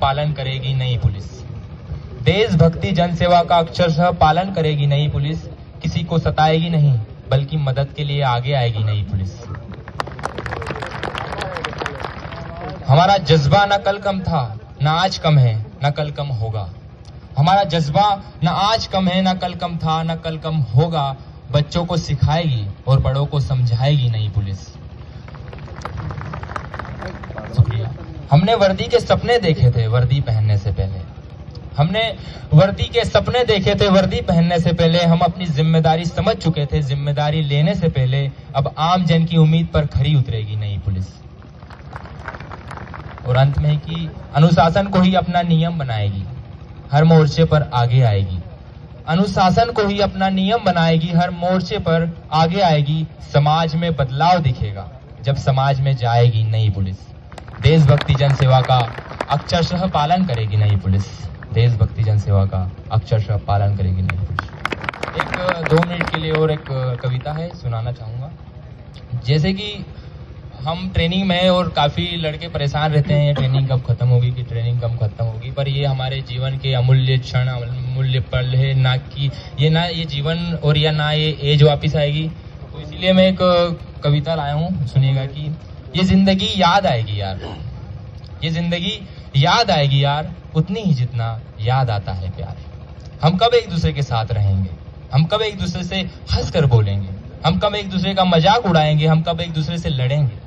पालन करेगी नई पुलिस। देशभक्ति जनसेवा का अक्षरशः पालन करेगी नई पुलिस। किसी को सताएगी नहीं बल्कि मदद के लिए आगे आएगी नई पुलिस। हमारा जज्बा न कल कम था, न आज कम है, न कल कम होगा। हमारा जज्बा न आज कम है, न कल कम था, न कल कम होगा। बच्चों को सिखाएगी और बड़ों को समझाएगी नई पुलिस। शुक्रिया। हमने वर्दी के सपने देखे थे वर्दी पहनने से पहले। हमने वर्दी के सपने देखे थे वर्दी पहनने से पहले। हम अपनी जिम्मेदारी समझ चुके थे जिम्मेदारी लेने से पहले। अब आम जन की उम्मीद पर खरी उतरेगी नई पुलिस। और अंत में कि अनुशासन को ही अपना नियम बनाएगी, हर मोर्चे पर आगे आएगी। अनुशासन को ही अपना नियम बनाएगी, हर मोर्चे पर आगे आएगी। समाज में बदलाव दिखेगा जब समाज में जाएगी नई पुलिस। देशभक्ति जनसेवा का अक्षरशः पालन करेगी नई पुलिस। देशभक्ति जनसेवा का अक्षरशः पालन करेगी नई पुलिस। एक 2 मिनट के लिए और एक कविता है, सुनाना चाहूंगा। जैसे कि हम ट्रेनिंग में और काफी लड़के परेशान रहते हैं, ट्रेनिंग कब खत्म होगी कि ट्रेनिंग कब खत्म होगी। पर ये हमारे जीवन के अमूल्य क्षण, अमूल्य पल है, ना कि ये जीवन और या ना ये एज वापिस आएगी। तो इसीलिए मैं एक कविता लाया हूँ, सुनिएगा कि ये जिंदगी याद आएगी यार, ये जिंदगी याद आएगी यार, उतनी ही जितना याद आता है प्यार। हम कब एक दूसरे के साथ रहेंगे, हम कब एक दूसरे से हंस कर बोलेंगे, हम कब एक दूसरे का मजाक उड़ाएंगे, हम कब एक दूसरे से लड़ेंगे।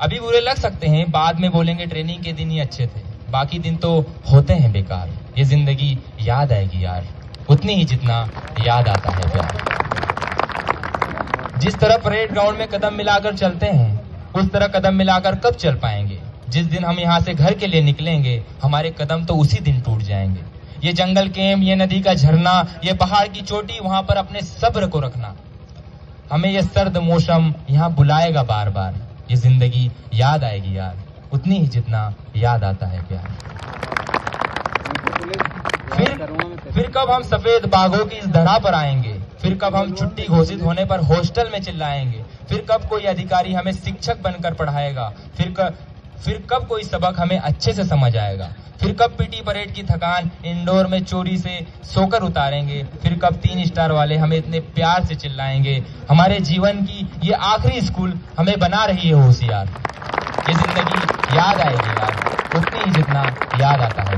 अभी बुरे लग सकते हैं, बाद में बोलेंगे ट्रेनिंग के दिन ही अच्छे थे, बाकी दिन तो होते हैं बेकार। ये जिंदगी याद आएगी यार, उतनी ही जितना याद आता है प्यार। जिस तरह परेड ग्राउंड में कदम मिलाकर चलते हैं, उस तरह कदम मिलाकर कब चल पाएंगे। जिस दिन हम यहाँ से घर के लिए निकलेंगे, हमारे कदम तो उसी दिन टूट जाएंगे। ये जंगल कैम, ये नदी का झरना, ये पहाड़ की चोटी, वहां पर अपने सब्र को रखना। हमें ये सर्द मौसम यहाँ बुलाएगा बार बार। ये जिंदगी याद आएगी यार, उतनी ही जितना याद आता है प्यार। फिर कब हम सफेद बागों की इस धरा पर आएंगे, फिर कब हम छुट्टी घोषित होने पर हॉस्टल में चिल्लाएंगे, फिर कब कोई अधिकारी हमें शिक्षक बनकर पढ़ाएगा, फिर कब कोई सबक हमें अच्छे से समझ आएगा, फिर कब पीटी परेड की थकान इंडोर में चोरी से सोकर उतारेंगे, फिर कब 3 स्टार वाले हमें इतने प्यार से चिल्लाएंगे। हमारे जीवन की ये आखिरी स्कूल हमें बना रही है होशियार। ये जिंदगी याद आएगी यार, उतनी ही जितना याद आता है।